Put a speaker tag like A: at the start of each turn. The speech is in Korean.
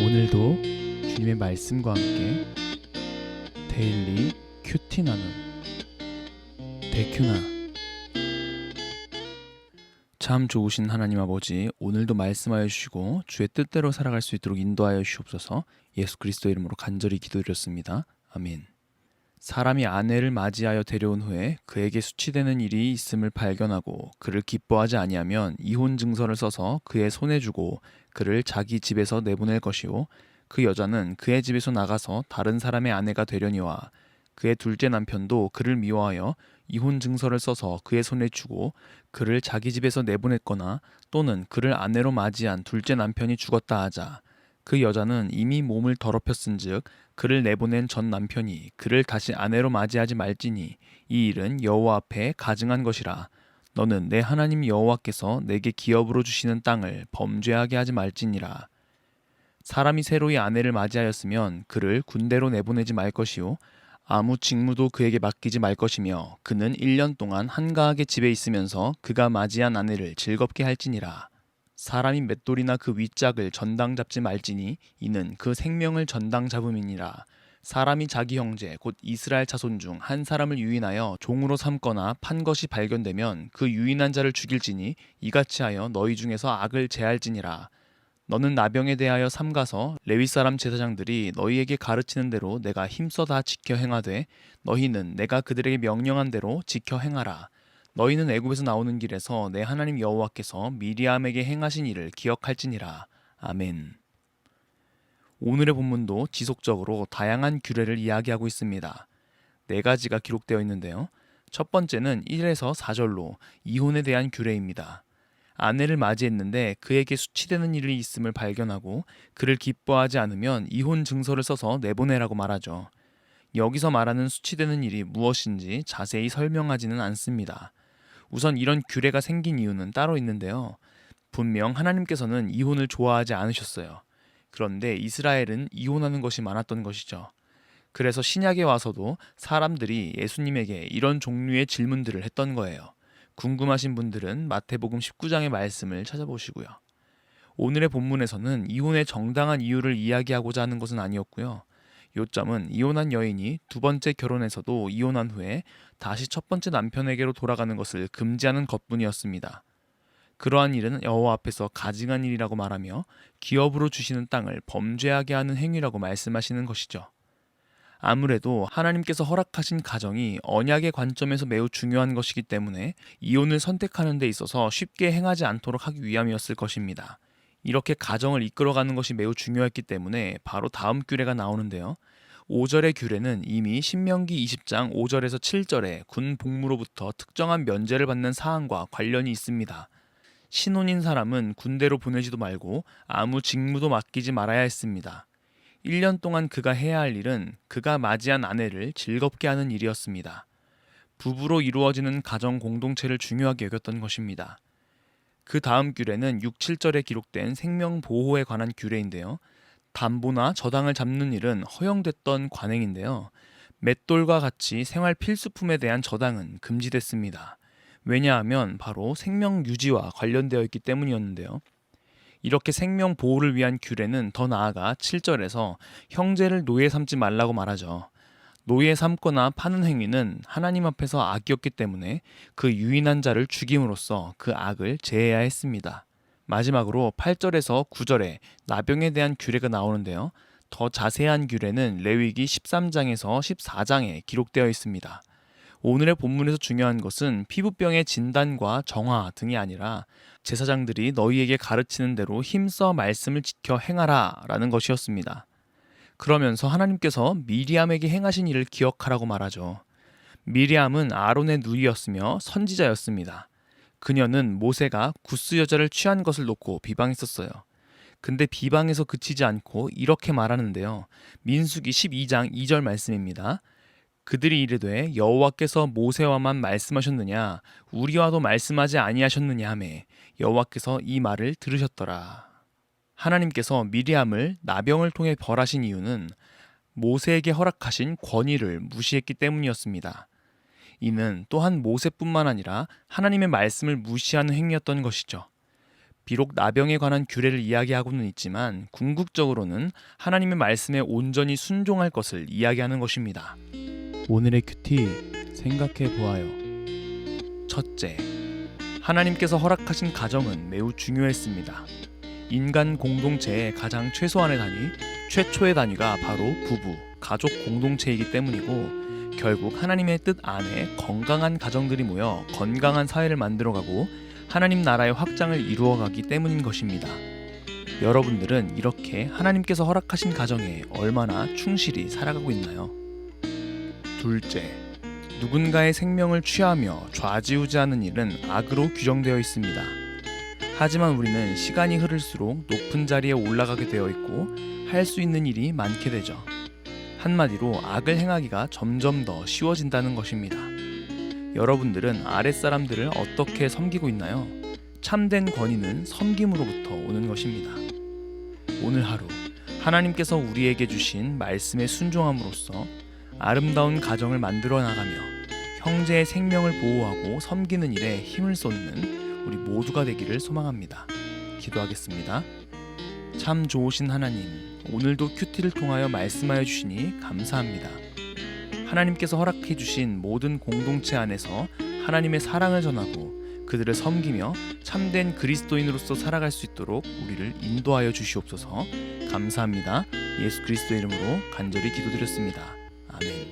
A: 오늘도 주님의 말씀과 함께 데일리 큐티 나눔 데큐나. 참 좋으신 하나님 아버지, 오늘도 말씀하여 주시고 주의 뜻대로 살아갈 수 있도록 인도하여 주시옵소서. 예수 그리스도의 이름으로 간절히 기도드렸습니다. 아멘. 사람이 아내를 맞이하여 데려온 후에 그에게 수치되는 일이 있음을 발견하고 그를 기뻐하지 아니하면 이혼 증서를 써서 그의 손에 주고 그를 자기 집에서 내보낼 것이요, 그 여자는 그의 집에서 나가서 다른 사람의 아내가 되려니와 그의 둘째 남편도 그를 미워하여 이혼 증서를 써서 그의 손에 주고 그를 자기 집에서 내보냈거나 또는 그를 아내로 맞이한 둘째 남편이 죽었다 하자, 그 여자는 이미 몸을 더럽혔은즉 그를 내보낸 전 남편이 그를 다시 아내로 맞이하지 말지니 이 일은 여호와 앞에 가증한 것이라. 너는 내 하나님 여호와께서 내게 기업으로 주시는 땅을 범죄하게 하지 말지니라. 사람이 새로이 아내를 맞이하였으면 그를 군대로 내보내지 말 것이요, 아무 직무도 그에게 맡기지 말 것이며 그는 1년 동안 한가하게 집에 있으면서 그가 맞이한 아내를 즐겁게 할지니라. 사람이 맷돌이나 그 윗짝을 전당 잡지 말지니 이는 그 생명을 전당 잡음이니라. 사람이 자기 형제 곧 이스라엘 자손 중 한 사람을 유인하여 종으로 삼거나 판 것이 발견되면 그 유인한 자를 죽일지니 이같이 하여 너희 중에서 악을 제할지니라. 너는 나병에 대하여 삼가서 레위 사람 제사장들이 너희에게 가르치는 대로 내가 힘써 다 지켜 행하되 너희는 내가 그들에게 명령한 대로 지켜 행하라. 너희는 애굽에서 나오는 길에서 내 하나님 여호와께서 미리암에게 행하신 일을 기억할지니라. 아멘. 오늘의 본문도 지속적으로 다양한 규례를 이야기하고 있습니다. 4가지가 기록되어 있는데요. 첫 번째는 1에서 4절로 이혼에 대한 규례입니다. 아내를 맞이했는데 그에게 수치되는 일이 있음을 발견하고 그를 기뻐하지 않으면 이혼 증서를 써서 내보내라고 말하죠. 여기서 말하는 수치되는 일이 무엇인지 자세히 설명하지는 않습니다. 우선 이런 규례가 생긴 이유는 따로 있는데요. 분명 하나님께서는 이혼을 좋아하지 않으셨어요. 그런데 이스라엘은 이혼하는 것이 많았던 것이죠. 그래서 신약에 와서도 사람들이 예수님에게 이런 종류의 질문들을 했던 거예요. 궁금하신 분들은 마태복음 19장의 말씀을 찾아보시고요. 오늘의 본문에서는 이혼의 정당한 이유를 이야기하고자 하는 것은 아니었고요. 요점은 이혼한 여인이 두 번째 결혼에서도 이혼한 후에 다시 첫 번째 남편에게로 돌아가는 것을 금지하는 것뿐이었습니다. 그러한 일은 여호와 앞에서 가증한 일이라고 말하며 기업으로 주시는 땅을 범죄하게 하는 행위라고 말씀하시는 것이죠. 아무래도 하나님께서 허락하신 가정이 언약의 관점에서 매우 중요한 것이기 때문에 이혼을 선택하는 데 있어서 쉽게 행하지 않도록 하기 위함이었을 것입니다. 이렇게 가정을 이끌어가는 것이 매우 중요했기 때문에 바로 다음 규례가 나오는데요. 5절의 규례는 이미 신명기 20장 5절에서 7절에 군 복무로부터 특정한 면제를 받는 사항과 관련이 있습니다. 신혼인 사람은 군대로 보내지도 말고 아무 직무도 맡기지 말아야 했습니다. 1년 동안 그가 해야 할 일은 그가 맞이한 아내를 즐겁게 하는 일이었습니다. 부부로 이루어지는 가정 공동체를 중요하게 여겼던 것입니다. 그 다음 규례는 6, 7절에 기록된 생명보호에 관한 규례인데요. 담보나 저당을 잡는 일은 허용됐던 관행인데요. 맷돌과 같이 생활 필수품에 대한 저당은 금지됐습니다. 왜냐하면 바로 생명 유지와 관련되어 있기 때문이었는데요. 이렇게 생명 보호를 위한 규례는 더 나아가 7절에서 형제를 노예 삼지 말라고 말하죠. 노예 삼거나 파는 행위는 하나님 앞에서 악이었기 때문에 그 유인한 자를 죽임으로써 그 악을 제해야 했습니다. 마지막으로 8절에서 9절에 나병에 대한 규례가 나오는데요. 더 자세한 규례는 레위기 13장에서 14장에 기록되어 있습니다. 오늘의 본문에서 중요한 것은 피부병의 진단과 정화 등이 아니라 제사장들이 너희에게 가르치는 대로 힘써 말씀을 지켜 행하라 라는 것이었습니다. 그러면서 하나님께서 미리암에게 행하신 일을 기억하라고 말하죠. 미리암은 아론의 누이였으며 선지자였습니다. 그녀는 모세가 구스 여자를 취한 것을 놓고 비방했었어요. 근데 비방에서 그치지 않고 이렇게 말하는데요. 민수기 12장 2절 말씀입니다. 그들이 이르되 여호와께서 모세와만 말씀하셨느냐 우리와도 말씀하지 아니하셨느냐 하매 여호와께서 이 말을 들으셨더라. 하나님께서 미리암을 나병을 통해 벌하신 이유는 모세에게 허락하신 권위를 무시했기 때문이었습니다. 이는 또한 모세뿐만 아니라 하나님의 말씀을 무시하는 행위였던 것이죠. 비록 나병에 관한 규례를 이야기하고는 있지만 궁극적으로는 하나님의 말씀에 온전히 순종할 것을 이야기하는 것입니다. 오늘의 큐티 생각해 보아요. 첫째, 하나님께서 허락하신 가정은 매우 중요했습니다. 인간 공동체의 가장 최소한의 단위, 최초의 단위가 바로 부부, 가족 공동체이기 때문이고 결국 하나님의 뜻 안에 건강한 가정들이 모여 건강한 사회를 만들어가고 하나님 나라의 확장을 이루어가기 때문인 것입니다. 여러분들은 이렇게 하나님께서 허락하신 가정에 얼마나 충실히 살아가고 있나요? 둘째, 누군가의 생명을 취하며 좌지우지하는 일은 악으로 규정되어 있습니다. 하지만 우리는 시간이 흐를수록 높은 자리에 올라가게 되어 있고 할 수 있는 일이 많게 되죠. 한마디로 악을 행하기가 점점 더 쉬워진다는 것입니다. 여러분들은 아랫사람들을 어떻게 섬기고 있나요? 참된 권위는 섬김으로부터 오는 것입니다. 오늘 하루 하나님께서 우리에게 주신 말씀에 순종함으로써 아름다운 가정을 만들어 나가며 형제의 생명을 보호하고 섬기는 일에 힘을 쏟는 우리 모두가 되기를 소망합니다. 기도하겠습니다. 참 좋으신 하나님, 오늘도 큐티를 통하여 말씀하여 주시니 감사합니다. 하나님께서 허락해 주신 모든 공동체 안에서 하나님의 사랑을 전하고 그들을 섬기며 참된 그리스도인으로서 살아갈 수 있도록 우리를 인도하여 주시옵소서. 감사합니다. 예수 그리스도의 이름으로 간절히 기도드렸습니다. 아멘.